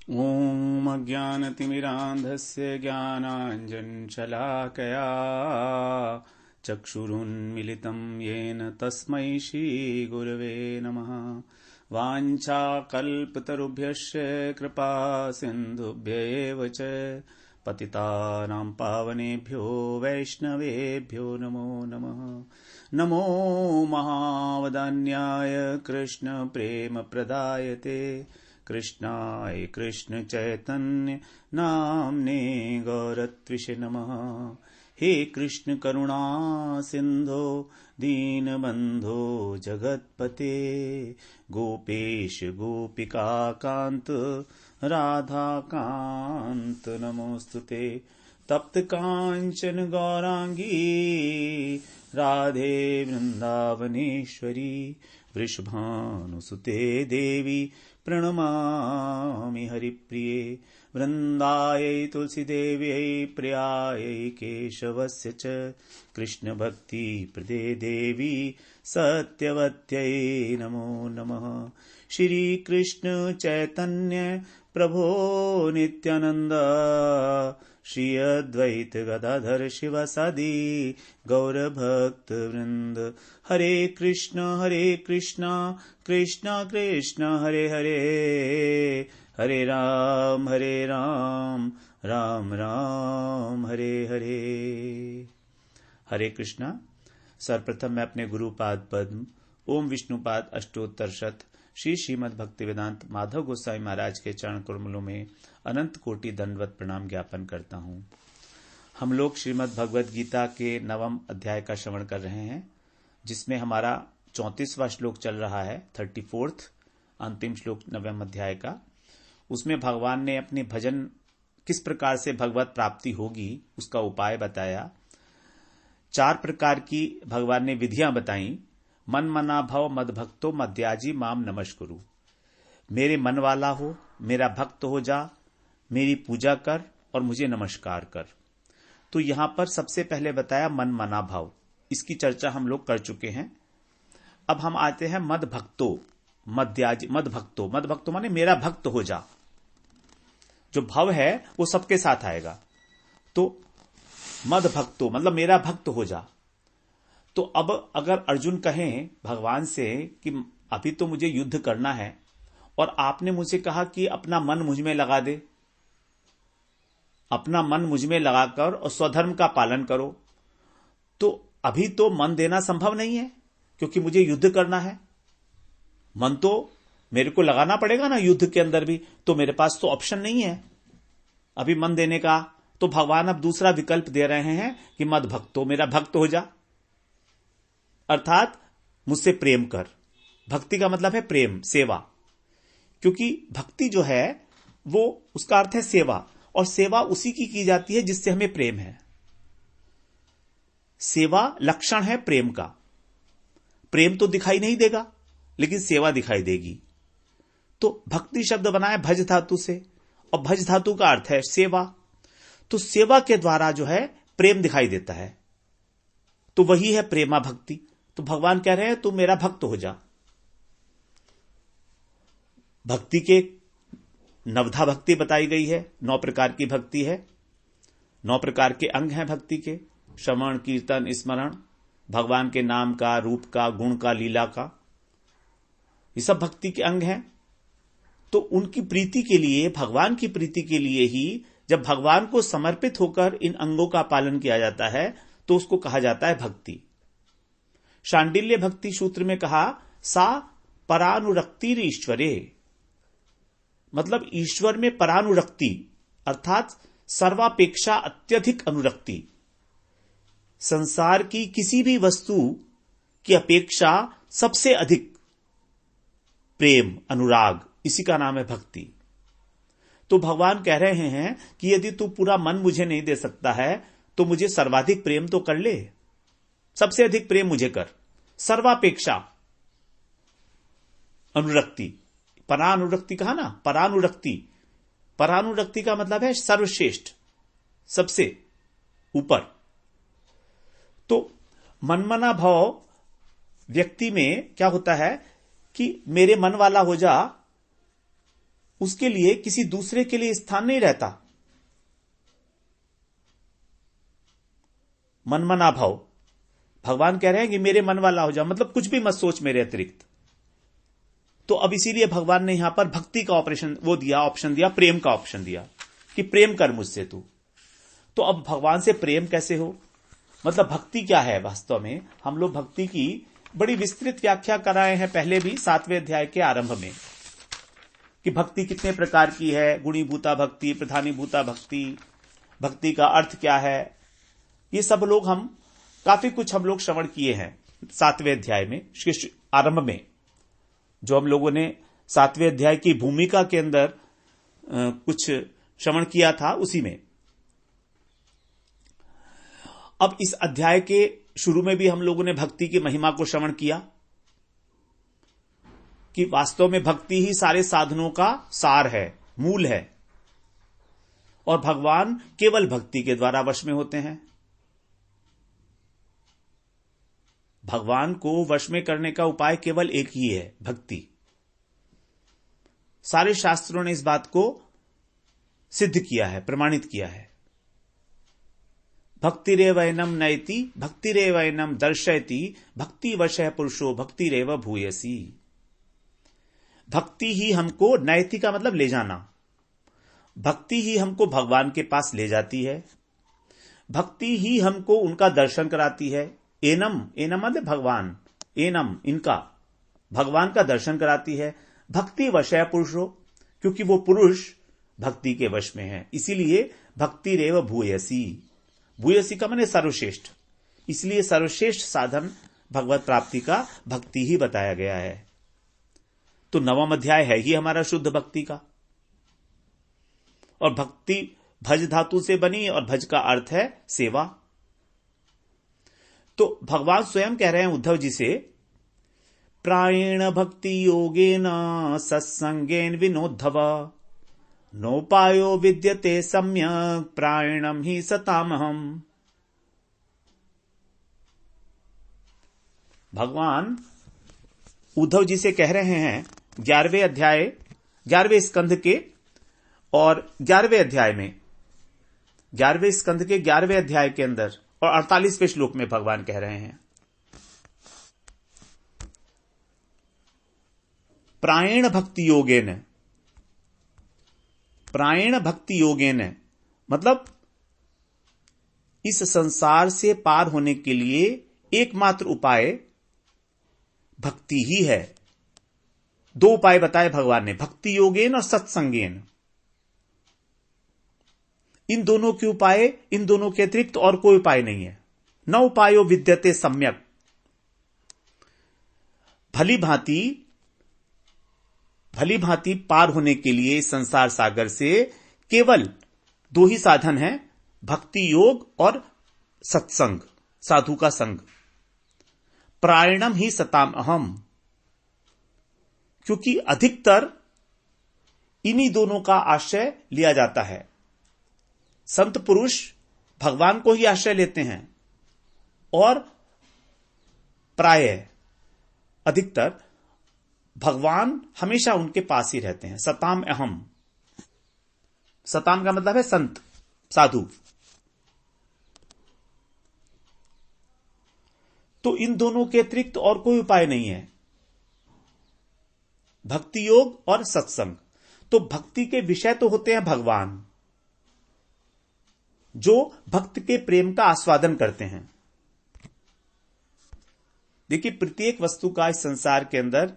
ॐ अज्ञानतिमिरान्धस्य ज्ञानाञ्जनशलाकया चक्षुरुन्मिलितं येन तस्मै श्रीगुरवे नमः। वाञ्छाकल्पतरुभ्यश्च कृपा सिन्धुभ्यैव च पतितानां पावनेभ्यो वैष्णवेभ्यो नमो नमः। नमो महावदान्याय कृष्ण प्रेम प्रदायते कृष्णाय कृष्ण चैतन्य नाम्ने गौरत्विषे नमः। हे कृष्ण करुणा सिंधो दीनबंधो जगत्पते गोपेश गोपिका कांत राधा कांत नमोस्तुते। तप्त कांचन गौरांगी राधे वृंदावनेश्वरी वृषभानुसुते देवी प्रणमामि हरिप्रिये। वृन्दायै तुलसीदेव्यै प्रियायै केशवस्य च कृष्ण भक्ति प्रदे देवी सत्यवत्यै नमो नमः। श्री कृष्ण चैतन्य प्रभो नित्यानंद श्री अद्वैत गदाधर शिवासादि गौर भक्त वृंद। हरे कृष्ण कृष्ण कृष्ण हरे हरे हरे राम राम राम हरे हरे। हरे कृष्णा। सर्वप्रथम मैं अपने गुरुपाद पद्म ओम विष्णुपाद अष्टोत्तर शत श्री श्रीमद् भक्तिवेदांत माधव गोस्वामी महाराज के चरण कमलों में अनंत कोटि दंडवत प्रणाम ज्ञापन करता हूँ। हम लोग श्रीमद् भगवद गीता के 9वें अध्याय का श्रवण कर रहे हैं, जिसमें हमारा 34वां श्लोक चल रहा है, 34th अंतिम श्लोक 9वें अध्याय का। उसमें भगवान ने अपने भजन किस प्रकार से भगवत प्राप्ति होगी उसका उपाय बताया। 4 प्रकार की भगवान ने विधियां बताई। मन मना भव मद भक्तो मध्याजी माम नमस्कुरु। मेरे मन वाला हो, मेरा भक्त हो जा, मेरी पूजा कर और मुझे नमस्कार कर। तो यहां पर सबसे पहले बताया मन मना भाव, इसकी चर्चा हम लोग कर चुके हैं। अब हम आते हैं मद भक्तो मध्याजी। मद भक्तो माने मेरा भक्त हो जा। जो भाव है वो सबके साथ आएगा। तो मद भक्तो मतलब मेरा भक्त हो जा। तो अब अगर अर्जुन कहें भगवान से कि अभी तो मुझे युद्ध करना है और आपने मुझे कहा कि अपना मन मुझ में लगा दे, अपना मन मुझ में लगाकर और स्वधर्म का पालन करो, तो अभी तो मन देना संभव नहीं है क्योंकि मुझे युद्ध करना है। मन तो मेरे को लगाना पड़ेगा ना युद्ध के अंदर भी, तो मेरे पास तो ऑप्शन नहीं है अभी मन देने का। तो भगवान अब दूसरा विकल्प दे रहे हैं कि मद भक्तो मेरा भक्त हो जा, अर्थात मुझसे प्रेम कर। भक्ति का मतलब है प्रेम, सेवा, क्योंकि भक्ति जो है वो उसका अर्थ है सेवा, और सेवा उसी की जाती है जिससे हमें प्रेम है। सेवा लक्षण है प्रेम का। प्रेम तो दिखाई नहीं देगा लेकिन सेवा दिखाई देगी। तो भक्ति शब्द बना है भज धातु से, और भज धातु का अर्थ है सेवा। तो सेवा के द्वारा जो है प्रेम दिखाई देता है, तो वही है प्रेमा भक्ति। तो भगवान कह रहे हैं तू मेरा भक्त हो जा। भक्ति के 9 भक्ति बताई गई है, 9 प्रकार की भक्ति है, 9 प्रकार के अंग हैं भक्ति के। श्रवण कीर्तन स्मरण, भगवान के नाम का, रूप का, गुण का, लीला का, ये सब भक्ति के अंग हैं। तो उनकी प्रीति के लिए, भगवान की प्रीति के लिए ही जब भगवान को समर्पित होकर इन अंगों का पालन किया जाता है तो उसको कहा जाता है भक्ति। शांडिल्य भक्ति सूत्र में कहा सा परानुरक्तिर ईश्वरे, मतलब ईश्वर में परानुरक्ति अर्थात सर्वापेक्षा अत्यधिक अनुरक्ति। संसार की किसी भी वस्तु की अपेक्षा सबसे अधिक प्रेम, अनुराग, इसी का नाम है भक्ति। तो भगवान कह रहे हैं कि यदि तू पूरा मन मुझे नहीं दे सकता है तो मुझे सर्वाधिक प्रेम तो कर ले, सबसे अधिक प्रेम मुझे कर। सर्वापेक्षा अनुरक्ति, परानुरक्ति कहा ना, परानुरक्ति। परानुरक्ति का मतलब है सर्वश्रेष्ठ, सबसे ऊपर। तो मनमना भाव व्यक्ति में क्या होता है कि मेरे मन वाला हो जा, उसके लिए किसी दूसरे के लिए स्थान नहीं रहता। मनमना भाव, भगवान कह रहे हैं कि मेरे मन वाला हो जाओ, मतलब कुछ भी मत सोच मेरे अतिरिक्त। तो अब इसीलिए भगवान ने यहां पर भक्ति का ऑपरेशन ऑप्शन दिया, प्रेम का ऑप्शन दिया कि प्रेम कर मुझसे तू। तो अब भगवान से प्रेम कैसे हो, मतलब भक्ति क्या है वास्तव में। हम लोग भक्ति की बड़ी विस्तृत व्याख्या कराए हैं पहले भी 7वें अध्याय के आरंभ में, कि भक्ति कितने प्रकार की है, गुणीभूता भक्ति, प्रधानीभूता भक्ति, भक्ति का अर्थ क्या है, ये सब लोग हम काफी कुछ हम लोग श्रवण किए हैं 7वें अध्याय में। आरंभ में जो हम लोगों ने 7वें अध्याय की भूमिका के अंदर कुछ श्रवण किया था उसी में। अब इस अध्याय के शुरू में भी हम लोगों ने भक्ति की महिमा को श्रवण किया कि वास्तव में भक्ति ही सारे साधनों का सार है, मूल है, और भगवान केवल भक्ति के द्वारा वश में होते हैं। भगवान को वश में करने का उपाय केवल एक ही है, भक्ति। सारे शास्त्रों ने इस बात को सिद्ध किया है, प्रमाणित किया है। भक्तिरेवैनम नयति भक्तिरेवैनम दर्शयति भक्ति वशः पुरुषो भक्तिरेव भूयसी। भक्ति ही हमको, नयति का मतलब ले जाना, भक्ति ही हमको भगवान के पास ले जाती है, भक्ति ही हमको उनका दर्शन कराती है। एनम, एनम मतलब भगवान, एनम इनका, भगवान का दर्शन कराती है। भक्ति वशः पुरुषो, क्योंकि वो पुरुष भक्ति के वश में है, इसीलिए भक्तिरेव भूयसी। भूयसी का माने सर्वश्रेष्ठ, इसलिए सर्वश्रेष्ठ साधन भगवत प्राप्ति का भक्ति ही बताया गया है। तो 9वां अध्याय है ही हमारा शुद्ध भक्ति का, और भक्ति भज धातु से बनी, और भज का अर्थ है सेवा। तो भगवान स्वयं कह रहे हैं उद्धव जी से, प्रायेण भक्ति योगेन सत्संगेन विनोद्धव नोपायो विद्यते सम्यक प्रायणम ही सतामहम। भगवान उद्धव जी से कह रहे हैं 11वें अध्याय, 11वें स्कंध के और 11वें अध्याय में, 11वें स्कंध के 11वें अध्याय के अंदर और 48वें श्लोक में भगवान कह रहे हैं, प्रायण भक्ति योगेन। प्रायण भक्ति योगेन मतलब इस संसार से पार होने के लिए एकमात्र उपाय भक्ति ही है। 2 उपाय बताए भगवान ने, भक्ति योगेन और सत्संगेन। इन दोनों के उपाय, इन दोनों के अतिरिक्त और कोई उपाय नहीं है। न उपायो विद्यते सम्यक, भली भांति पार होने के लिए संसार सागर से केवल 2 ही साधन हैं, भक्ति योग और सत्संग, साधु का संग। प्रायणम ही सताम अहम, क्योंकि अधिकतर इन्हीं दोनों का आश्रय लिया जाता है। संत पुरुष भगवान को ही आश्रय लेते हैं, और प्रायः अधिकतर भगवान हमेशा उनके पास ही रहते हैं। सताम अहम, सताम का मतलब है संत, साधु। तो इन दोनों के अतिरिक्त और कोई उपाय नहीं है, भक्ति योग और सत्संग। तो भक्ति के विषय तो होते हैं भगवान, जो भक्त के प्रेम का आस्वादन करते हैं। देखिए, प्रत्येक वस्तु का इस संसार के अंदर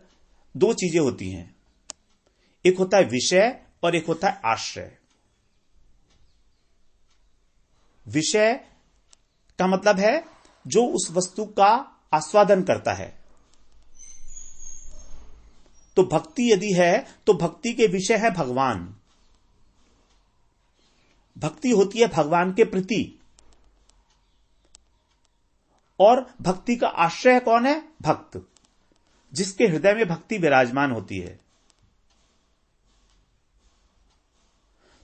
2 चीजें होती हैं, एक होता है विषय और एक होता है आश्रय। विषय का मतलब है जो उस वस्तु का आस्वादन करता है। तो भक्ति यदि है तो भक्ति के विषय है भगवान। भक्ति होती है भगवान के प्रति, और भक्ति का आश्रय कौन है? भक्त, जिसके हृदय में भक्ति विराजमान होती है।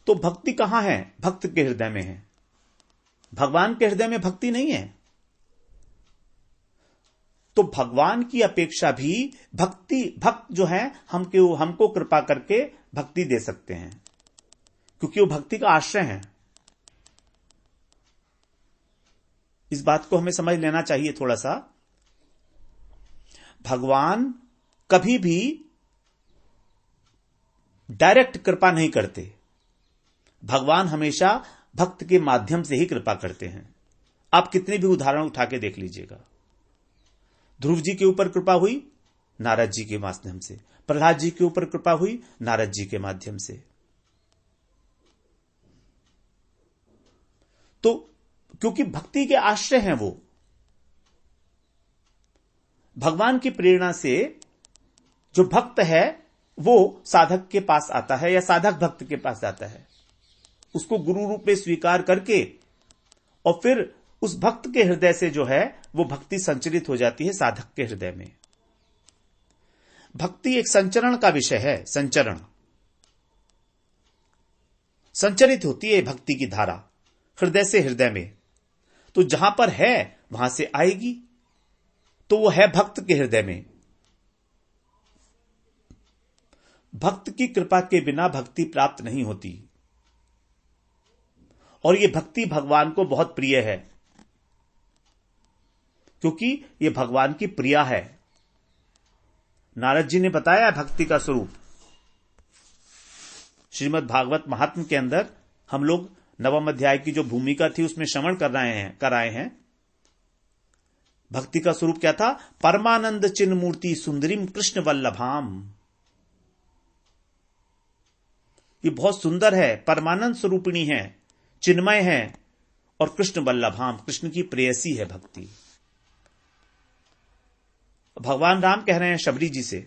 तो भक्ति कहां है? भक्त के हृदय में है, भगवान के हृदय में भक्ति नहीं है। तो भगवान की अपेक्षा भी भक्त जो है हमको कृपा करके भक्ति दे सकते हैं, क्योंकि वो भक्ति का आश्रय है। इस बात को हमें समझ लेना चाहिए थोड़ा सा। भगवान कभी भी डायरेक्ट कृपा नहीं करते, भगवान हमेशा भक्त के माध्यम से ही कृपा करते हैं। आप कितने भी उदाहरण उठा के देख लीजिएगा। ध्रुव जी के ऊपर कृपा हुई नारद जी के माध्यम से, प्रहलाद जी के ऊपर कृपा हुई नारद जी के माध्यम से। तो क्योंकि भक्ति के आश्रय हैं वो, भगवान की प्रेरणा से जो भक्त है वो साधक के पास आता है या साधक भक्त के पास आता है, उसको गुरु रूप में स्वीकार करके, और फिर उस भक्त के हृदय से जो है वो भक्ति संचरित हो जाती है साधक के हृदय में। भक्ति एक संचरण का विषय है, संचरण, संचरित होती है भक्ति की धारा हृदय से हृदय में। तो जहां पर है वहां से आएगी, तो वो है भक्त के हृदय में। भक्त की कृपा के बिना भक्ति प्राप्त नहीं होती, और ये भक्ति भगवान को बहुत प्रिय है, क्योंकि ये भगवान की प्रिया है। नारद जी ने बताया भक्ति का स्वरूप। श्रीमद् भागवत महात्म्य के अंदर हम लोग नवम अध्याय की जो भूमिका थी उसमें श्रवण कर आए हैं। भक्ति का स्वरूप क्या था? परमानंद चिन्ह मूर्ति सुंदरीम कृष्ण वल्लभाम। ये बहुत सुंदर है, परमानंद स्वरूपिणी है, चिन्मय है, और कृष्ण वल्लभाम, कृष्ण की प्रेयसी है भक्ति। भगवान राम कह रहे हैं शबरी जी से,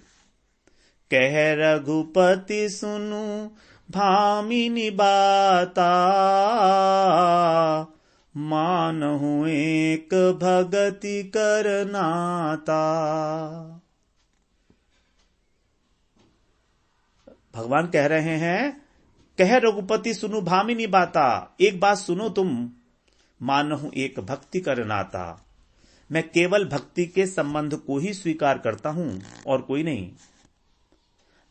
कह रघुपति सुनु भामिनी बाता, मानहु एक भगति करनाता। भगवान कह रहे हैं, कह रघुपति सुनु भामिनी बाता, एक बात सुनो तुम, मानहु एक भक्ति करनाता। मैं केवल भक्ति के संबंध को ही स्वीकार करता हूं और कोई नहीं।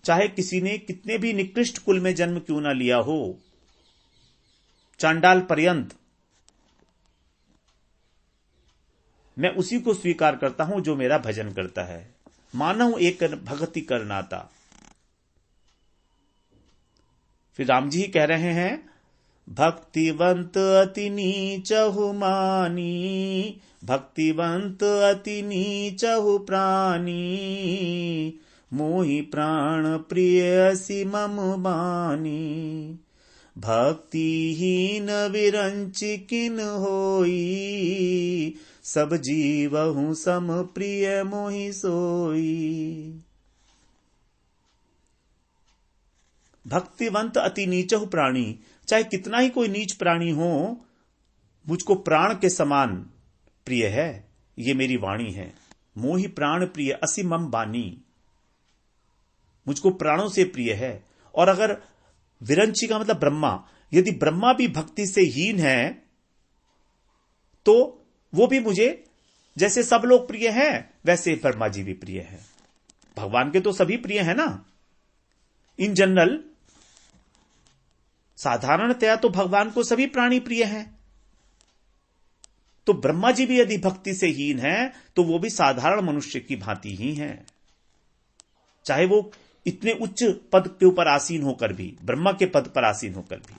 चाहे किसी ने कितने भी निकृष्ट कुल में जन्म क्यों ना लिया हो, चांडाल पर्यंत, मैं उसी को स्वीकार करता हूं जो मेरा भजन करता है। मानव एक भक्ति करनाता। फिर राम जी ही कह रहे हैं, भक्तिवंत अति नीचहु मानी, भक्तिवंत अति नीचहु प्राणी, मोहि प्राण प्रिय असि मम बानी। भक्तिहीन विरंचि किन होई, सब जीवहु सम प्रिय मोहि सोई। भक्तिवंत अति नीचहु प्राणी, चाहे कितना ही कोई नीच प्राणी हो, मुझको प्राण के समान प्रिय है। ये मेरी वाणी है। मोहि प्राण प्रिय असि मम बानी, मुझको प्राणों से प्रिय है। और अगर विरंची का मतलब ब्रह्मा, यदि ब्रह्मा भी भक्ति से हीन है तो वो भी मुझे, जैसे सब लोग प्रिय हैं वैसे ब्रह्मा जी भी प्रिय है। भगवान के तो सभी प्रिय है ना, इन जनरल। साधारणतया तो भगवान को सभी प्राणी प्रिय हैं, तो ब्रह्मा जी भी यदि भक्ति से हीन है तो वो भी साधारण मनुष्य की भांति ही हैं, चाहे वो इतने उच्च पद के ऊपर आसीन होकर भी, ब्रह्मा के पद पर आसीन होकर भी।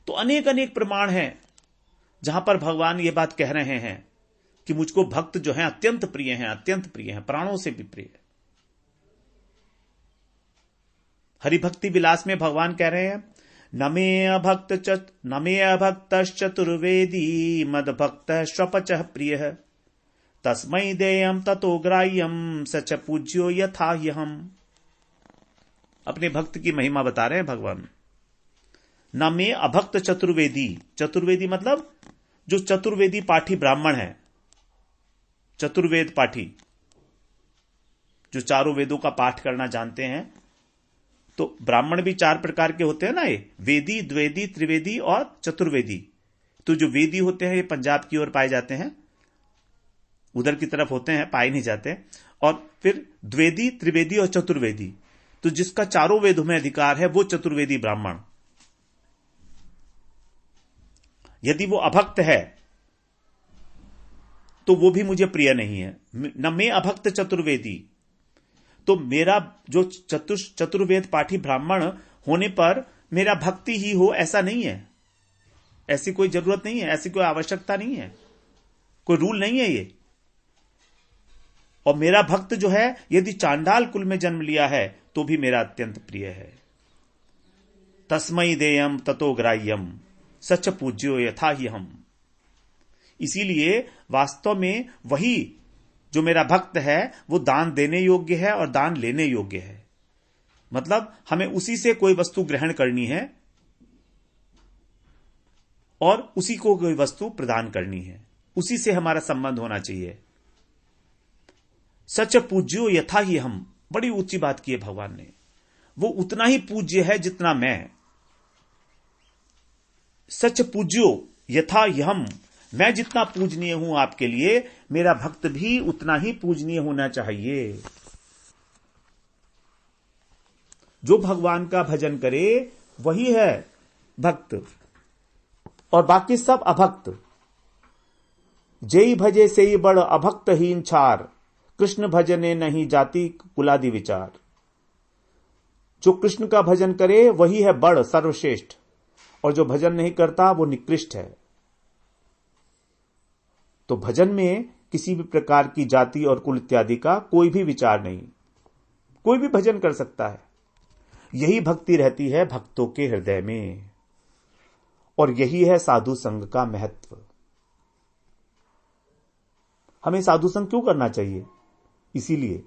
तो अनेक अनेक प्रमाण हैं जहां पर भगवान ये बात कह रहे हैं कि मुझको भक्त जो हैं अत्यंत प्रिय हैं, अत्यंत प्रिय हैं, प्राणों से भी प्रिय है। हरिभक्ति विलास में भगवान कह रहे हैं, न मे अभक्त चतुर्वेदी मद भक्त स्वपचः प्रिय, तस्मै देयम ततो ग्राह्यम सच पूज्यो यथा ह्यहम्। अपने भक्त की महिमा बता रहे हैं भगवान। न मे अभक्त चतुर्वेदी, चतुर्वेदी मतलब जो चतुर्वेदी पाठी ब्राह्मण है, चतुर्वेद पाठी, जो चारों वेदों का पाठ करना जानते हैं। तो ब्राह्मण भी चार प्रकार के होते हैं ना, ये वेदी, द्वेदी, त्रिवेदी और चतुर्वेदी। तो जो वेदी होते हैं ये पंजाब की ओर पाए जाते हैं, उधर की तरफ होते हैं, पाए नहीं जाते। और फिर द्विवेदी, त्रिवेदी और चतुर्वेदी। तो जिसका चारों वेदों में अधिकार है वो चतुर्वेदी ब्राह्मण। यदि वो अभक्त है तो वो भी मुझे प्रिय नहीं है। न मैं अभक्त चतुर्वेदी, तो मेरा जो चतुर्वेद पाठी ब्राह्मण होने पर मेरा भक्ति ही हो ऐसा नहीं है, ऐसी कोई जरूरत नहीं है, ऐसी कोई आवश्यकता नहीं है, कोई रूल नहीं है ये। और मेरा भक्त जो है यदि चांडाल कुल में जन्म लिया है तो भी मेरा अत्यंत प्रिय है। तस्मै देयम ततो ग्राह्यम सच पूज्यो यथा ही हम। इसीलिए वास्तव में वही जो मेरा भक्त है वो दान देने योग्य है और दान लेने योग्य है। मतलब हमें उसी से कोई वस्तु ग्रहण करनी है और उसी को कोई वस्तु प्रदान करनी है, उसी से हमारा संबंध होना चाहिए। सच पूज्यो यथा ही हम, बड़ी ऊंची बात की है भगवान ने। वो उतना ही पूज्य है जितना मैं। सच पूज्यो यथा ही हम, मैं जितना पूजनीय हूं आपके लिए, मेरा भक्त भी उतना ही पूजनीय होना चाहिए। जो भगवान का भजन करे वही है भक्त, और बाकी सब अभक्त। जेई भजे सेई बड़ अभक्तहीन छार, कृष्ण भजने नहीं जाति कुलादि विचार। जो कृष्ण का भजन करे वही है बड़ सर्वश्रेष्ठ, और जो भजन नहीं करता वो निकृष्ट है। तो भजन में किसी भी प्रकार की जाति और कुल इत्यादि का कोई भी विचार नहीं, कोई भी भजन कर सकता है। यही भक्ति रहती है भक्तों के हृदय में, और यही है साधु संग का महत्व। हमें साधु संग क्यों करना चाहिए? इसीलिए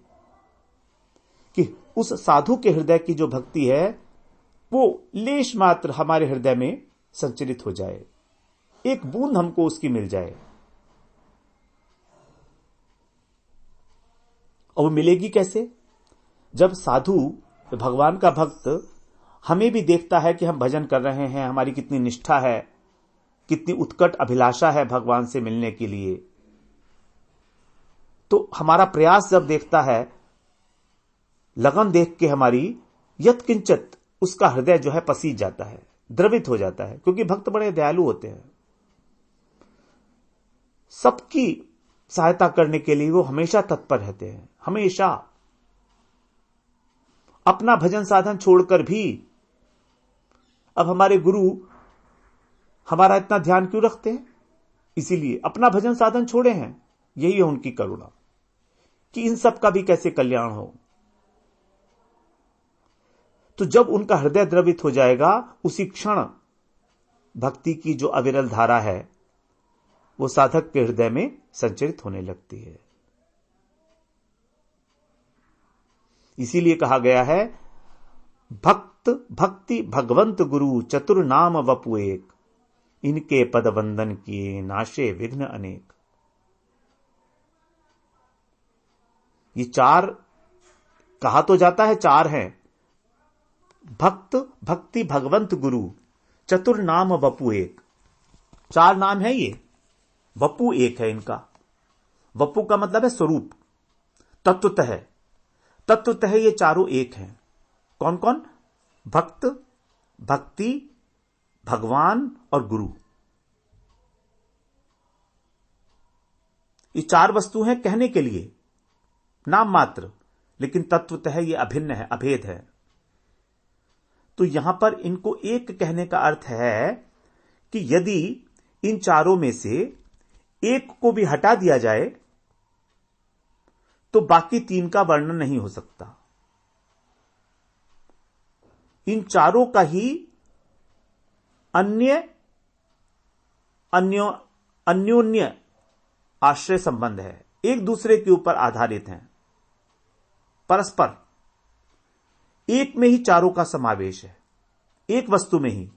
कि उस साधु के हृदय की जो भक्ति है वो लेश मात्र हमारे हृदय में संचरित हो जाए, एक बूंद हमको उसकी मिल जाए। और वो मिलेगी कैसे? जब साधु भगवान का भक्त हमें भी देखता है कि हम भजन कर रहे हैं, हमारी कितनी निष्ठा है, कितनी उत्कट अभिलाषा है भगवान से मिलने के लिए, तो हमारा प्रयास जब देखता है, लगन देख के हमारी यत्किंचित उसका हृदय जो है पसीज जाता है, द्रवित हो जाता है। क्योंकि भक्त बड़े दयालु होते हैं, सबकी सहायता करने के लिए वो हमेशा तत्पर रहते हैं। हमेशा अपना भजन साधन छोड़कर भी अब हमारे गुरु हमारा इतना ध्यान क्यों रखते हैं? इसीलिए अपना भजन साधन छोड़े हैं। यही है उनकी करुणा कि इन सब का भी कैसे कल्याण हो। तो जब उनका हृदय द्रवित हो जाएगा, उसी क्षण भक्ति की जो अविरल धारा है वो साधक के हृदय में संचरित होने लगती है। इसीलिए कहा गया है, भक्त भक्ति भगवंत गुरु चतुर नाम वपु एक, इनके पद वंदन किए नाशे विघ्न अनेक। ये चार कहा तो जाता है, चार हैं, भक्त भक्ति भगवंत गुरु चतुर नाम वपु एक। चार नाम है ये, वपु एक है इनका। वपु का मतलब है स्वरूप, तत्वतः। तत्वतः ये चारों एक हैं। कौन कौन? भक्त, भक्ति, भगवान और गुरु। ये चार वस्तु हैं कहने के लिए, नाम मात्र, लेकिन तत्वतः ये अभिन्न है, अभेद है। तो यहां पर इनको एक कहने का अर्थ है कि यदि इन चारों में से एक को भी हटा दिया जाए तो बाकी तीन का वर्णन नहीं हो सकता। इन चारों का ही अन्योन्य आश्रय संबंध है, एक दूसरे के ऊपर आधारित हैं, परस्पर। एक में ही चारों का समावेश है, एक वस्तु में ही।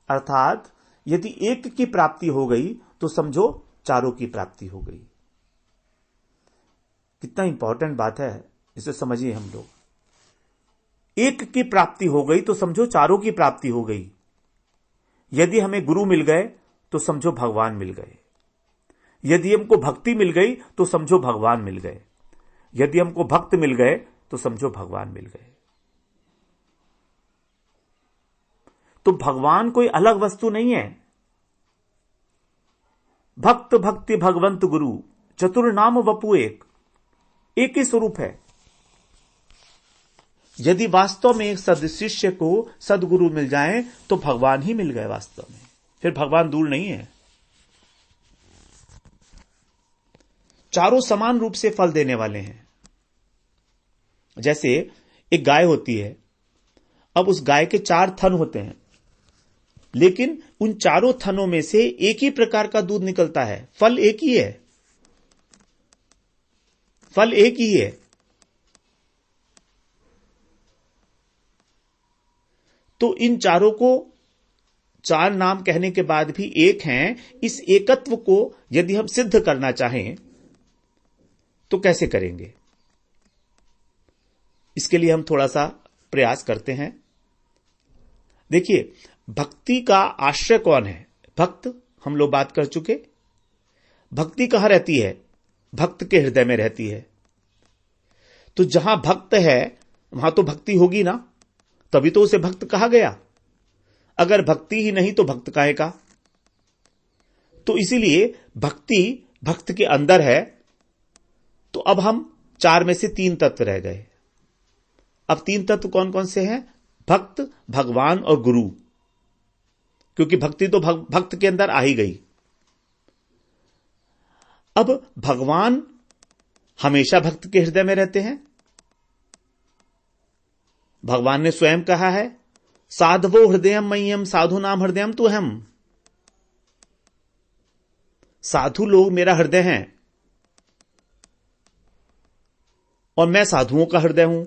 अर्थात यदि एक की प्राप्ति हो गई तो समझो चारों की प्राप्ति हो गई। कितना इंपॉर्टेंट बात है, इसे समझिए हम लोग। एक की प्राप्ति हो गई तो समझो चारों की प्राप्ति हो गई। यदि हमें गुरु मिल गए तो समझो भगवान मिल गए। यदि हमको भक्ति मिल गई तो समझो भगवान मिल गए। यदि हमको भक्त मिल गए तो समझो भगवान मिल गए। तो भगवान कोई अलग वस्तु नहीं है। भक्त भक्ति भगवंत गुरु चतुर्नाम वपु एक ही स्वरूप है। यदि वास्तव में एक सदशिष्य को सदगुरु मिल जाए तो भगवान ही मिल गए वास्तव में, फिर भगवान दूर नहीं है। चारों समान रूप से फल देने वाले हैं। जैसे एक गाय होती है, अब उस गाय के 4 थन होते हैं, लेकिन उन चारों थनों में से एक ही प्रकार का दूध निकलता है, फल एक ही है, फल एक ही है। तो इन चारों को 4 नाम कहने के बाद भी एक हैं। इस एकत्व को यदि हम सिद्ध करना चाहें तो कैसे करेंगे? इसके लिए हम थोड़ा सा प्रयास करते हैं। देखिए, भक्ति का आश्रय कौन है? भक्त, हम लोग बात कर चुके। भक्ति कहां रहती है? भक्त के हृदय में रहती है। तो जहां भक्त है वहां तो भक्ति होगी ना, तभी तो उसे भक्त कहा गया। अगर भक्ति ही नहीं तो भक्त काहे का? तो इसीलिए भक्ति भक्त के अंदर है। तो अब हम 4 में से 3 तत्व रह गए। अब 3 तत्व कौन कौन से हैं? भक्त, भगवान और गुरु। क्योंकि भक्ति तो भक्त के अंदर आ ही गई। अब भगवान हमेशा भक्त के हृदय में रहते हैं। भगवान ने स्वयं कहा है, साधवो हृदयम मह्यम साधु नाम हृदयम तु हम। साधु लोग मेरा हृदय हैं और मैं साधुओं का हृदय हूं।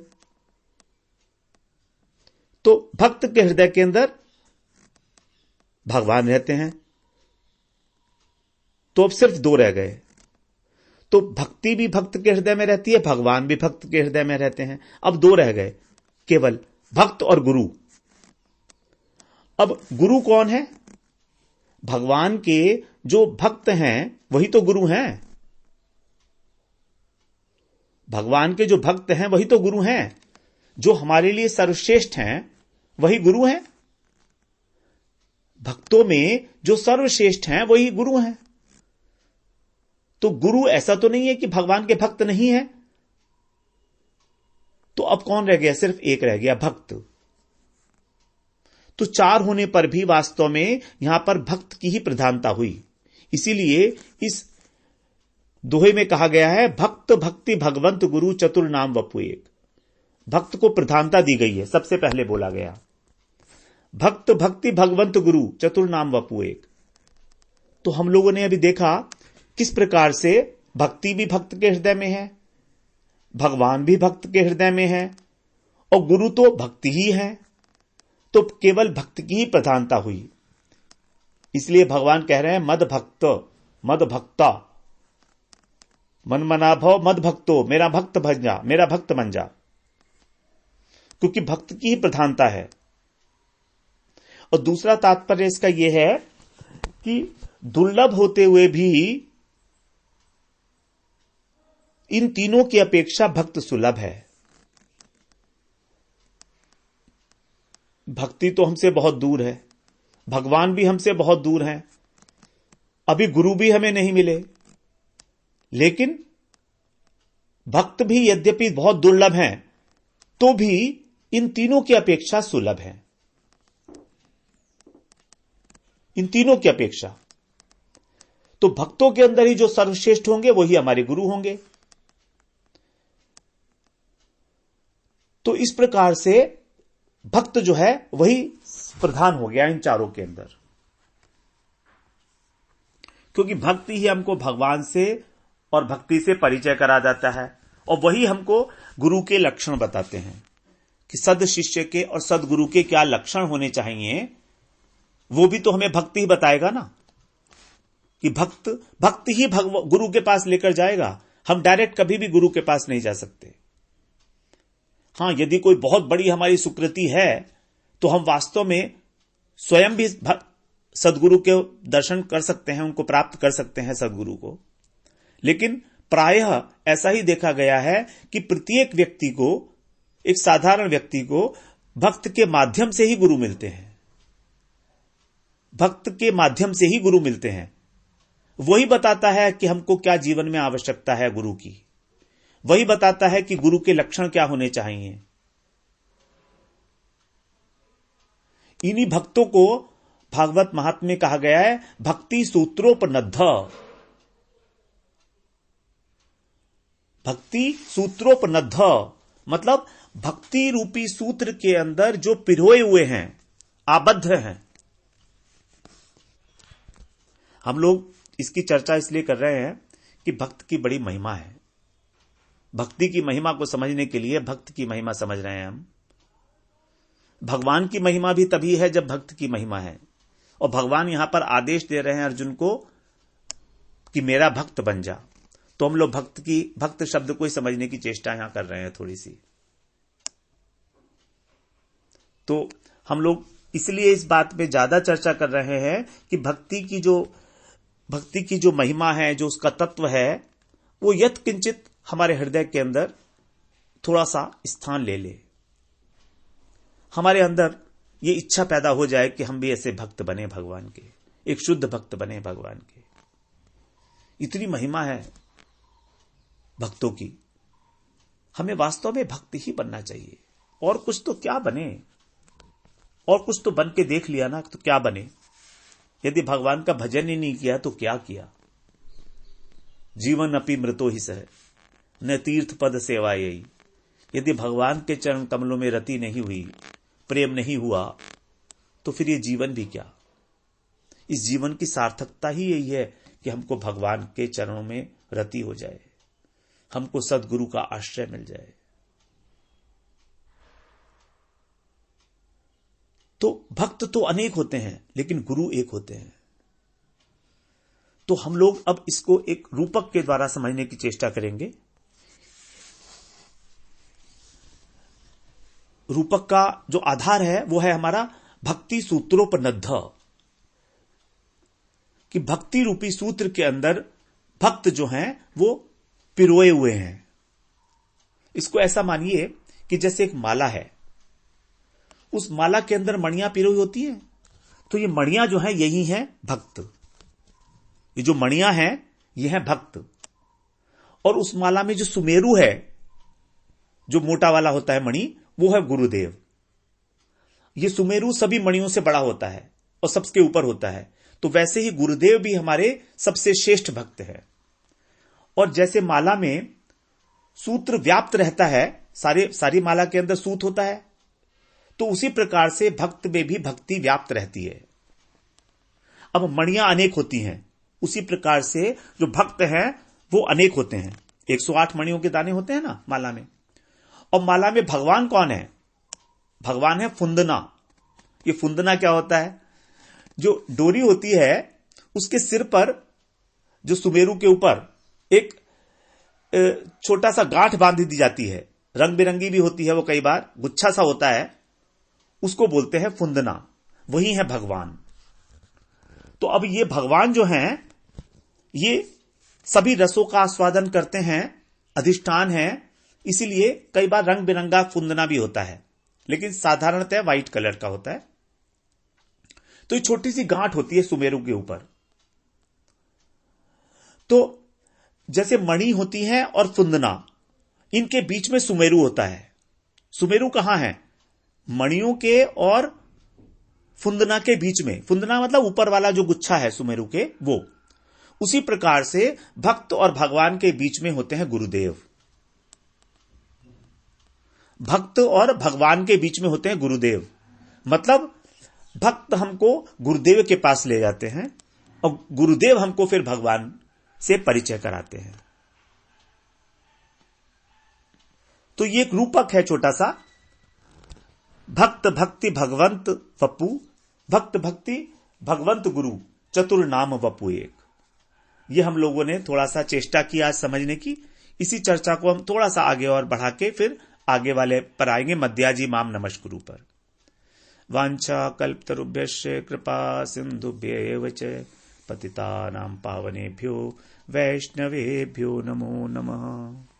तो भक्त के हृदय के अंदर भगवान रहते हैं। तो अब सिर्फ 2 रह गए। तो भक्ति भी भक्त के हृदय में रहती है, भगवान भी भक्त के हृदय में रहते हैं। अब 2 रह गए, केवल भक्त और गुरु। अब गुरु कौन है? भगवान के जो भक्त हैं वही तो गुरु हैं। भगवान के जो भक्त हैं वही तो गुरु हैं। जो हमारे लिए सर्वश्रेष्ठ हैं वही गुरु हैं। भक्तों में जो सर्वश्रेष्ठ हैं वही गुरु हैं। तो गुरु ऐसा तो नहीं है कि भगवान के भक्त नहीं है। तो अब कौन रह गया? सिर्फ एक रह गया, भक्त। तो 4 होने पर भी वास्तव में यहां पर भक्त की ही प्रधानता हुई। इसीलिए इस दोहे में कहा गया है, भक्त भक्ति भगवंत गुरु चतुर नाम वपु एक। भक्त को प्रधानता दी गई है, सबसे पहले बोला गया भक्त भक्ति भगवंत गुरु चतुर नाम वपु एक। तो हम लोगों ने अभी देखा किस प्रकार से भक्ति भी भक्त के हृदय में है, भगवान भी भक्त के हृदय में है और गुरु तो भक्ति ही है। तो केवल भक्त की ही प्रधानता हुई। इसलिए भगवान कह रहे हैं, मद भक्त मद भक्ता मन मना भव मद भक्तो, मेरा भक्त बन जा, मेरा भक्त बन जा। क्योंकि भक्त की ही प्रधानता है। और दूसरा तात्पर्य इसका यह है कि दुर्लभ होते हुए भी इन तीनों की अपेक्षा भक्त सुलभ है। भक्ति तो हमसे बहुत दूर है, भगवान भी हमसे बहुत दूर हैं, अभी गुरु भी हमें नहीं मिले, लेकिन भक्त भी यद्यपि बहुत दुर्लभ हैं तो भी इन तीनों की अपेक्षा सुलभ हैं। इन तीनों की अपेक्षा। तो भक्तों के अंदर ही जो सर्वश्रेष्ठ होंगे वही हमारे गुरु होंगे। तो इस प्रकार से भक्त जो है वही प्रधान हो गया इन चारों के अंदर। क्योंकि भक्ति ही हमको भगवान से और भक्ति से परिचय करा जाता है और वही हमको गुरु के लक्षण बताते हैं कि सद शिष्य के और सदगुरु के क्या लक्षण होने चाहिए। वो भी तो हमें भक्ति ही बताएगा ना, कि भक्त ही गुरु के पास लेकर जाएगा। हम डायरेक्ट कभी भी गुरु के पास नहीं जा सकते। हां, यदि कोई बहुत बड़ी हमारी सुकृति है तो हम वास्तव में स्वयं भी सदगुरु के दर्शन कर सकते हैं, उनको प्राप्त कर सकते हैं सदगुरु को। लेकिन प्रायः ऐसा ही देखा गया है कि प्रत्येक व्यक्ति को, एक साधारण व्यक्ति को भक्त के माध्यम से ही गुरु मिलते हैं। भक्त के माध्यम से ही गुरु मिलते हैं। वही बताता है कि हमको क्या जीवन में आवश्यकता है गुरु की। वही बताता है कि गुरु के लक्षण क्या होने चाहिए। इन्हीं भक्तों को भागवत महात्म्य में कहा गया है भक्ति सूत्रोपनद्ध। भक्ति सूत्रोपनद्ध मतलब भक्ति रूपी सूत्र के अंदर जो पिरोए हुए हैं, आबद्ध हैं। हम लोग इसकी चर्चा इसलिए कर रहे हैं कि भक्त की बड़ी महिमा है। भक्ति की महिमा को समझने के लिए भक्त की महिमा समझ रहे हैं हम। भगवान की महिमा भी तभी है जब भक्त की महिमा है। और भगवान यहां पर आदेश दे रहे हैं अर्जुन को कि मेरा भक्त बन जा। तो हम लोग भक्त शब्द को ही समझने की चेष्टा यहां कर रहे हैं थोड़ी सी। तो हम लोग इसलिए इस बात पे ज्यादा चर्चा कर रहे हैं कि भक्ति की जो महिमा है, जो उसका तत्व है, वो यत्किंचित हमारे हृदय के अंदर थोड़ा सा स्थान ले ले। हमारे अंदर ये इच्छा पैदा हो जाए कि हम भी ऐसे भक्त बने भगवान के, एक शुद्ध भक्त बने भगवान के। इतनी महिमा है भक्तों की। हमें वास्तव में भक्त ही बनना चाहिए। और कुछ तो क्या बने, और कुछ तो बन के देख लिया ना, तो क्या बने। यदि भगवान का भजन ही नहीं किया तो क्या किया। जीवन अपि मृतो ही सह न तीर्थ पद सेवा यही। यदि भगवान के चरण कमलों में रति नहीं हुई, प्रेम नहीं हुआ, तो फिर ये जीवन भी क्या। इस जीवन की सार्थकता ही यही है कि हमको भगवान के चरणों में रति हो जाए, हमको सद्गुरु का आश्रय मिल जाए। तो भक्त तो अनेक होते हैं लेकिन गुरु एक होते हैं। तो हम लोग अब इसको एक रूपक के द्वारा समझने की चेष्टा करेंगे। रूपक का जो आधार है वो है हमारा भक्ति सूत्रोपनद्ध, कि भक्ति रूपी सूत्र के अंदर भक्त जो हैं वो पिरोए हुए हैं। इसको ऐसा मानिए कि जैसे एक माला है, उस माला के अंदर मणियां पिरोई होती हैं। तो ये मणियां जो हैं यही हैं भक्त। ये जो मणियां हैं ये हैं भक्त। और उस माला में जो सुमेरु है, जो मोटा वाला होता है मणि, वो है गुरुदेव। ये सुमेरु सभी मणियों से बड़ा होता है और सबके ऊपर होता है। तो वैसे ही गुरुदेव भी हमारे सबसे श्रेष्ठ भक्त है। और जैसे माला में सूत्र व्याप्त रहता है, सारी माला के अंदर सूत होता है, तो उसी प्रकार से भक्त में भी भक्ति व्याप्त रहती है। अब मणियां अनेक होती हैं, उसी प्रकार से जो भक्त हैं वो अनेक होते हैं। 108 मणियों के दाने होते हैं ना माला में। और माला में भगवान कौन है? भगवान है फुंदना। ये फुंदना क्या होता है? जो डोरी होती है उसके सिर पर, जो सुमेरु के ऊपर एक छोटा सा गांठ बांध दी जाती है, रंग बिरंगी भी होती है वो, कई बार गुच्छा सा होता है, उसको बोलते हैं फुंदना। वही है भगवान। तो अब ये भगवान जो हैं ये सभी रसों का आस्वादन करते हैं, अधिष्ठान है, इसीलिए कई बार रंग बिरंगा फुंदना भी होता है, लेकिन साधारणतः व्हाइट कलर का होता है। तो ये छोटी सी गांठ होती है सुमेरु के ऊपर। तो जैसे मणि होती है और फुंदना, इनके बीच में सुमेरु होता है। सुमेरु कहां है? मणियों के और फुंदना के बीच में। फुंदना मतलब ऊपर वाला जो गुच्छा है सुमेरु के, वो। उसी प्रकार से भक्त और भगवान के बीच में होते हैं गुरुदेव। भक्त और भगवान के बीच में होते हैं गुरुदेव। मतलब भक्त हमको गुरुदेव के पास ले जाते हैं और गुरुदेव हमको फिर भगवान से परिचय कराते हैं। तो ये एक रूपक है छोटा सा। भक्त भक्ति भगवंत वपु, भक्त भक्ति भगवंत गुरु, चतुर नाम वपु एक। ये हम लोगों ने थोड़ा सा चेष्टा की आज समझने की। इसी चर्चा को हम थोड़ा सा आगे और बढ़ा के फिर आगे वाले पर आएंगे, मध्याजी माम नमस्कुरु पर। वांछा कल्पतरुभ्यश्च कृपा सिंधुभ्येव च पतितानां पावनेभ्यो वैष्णवेभ्यो नमो नमः।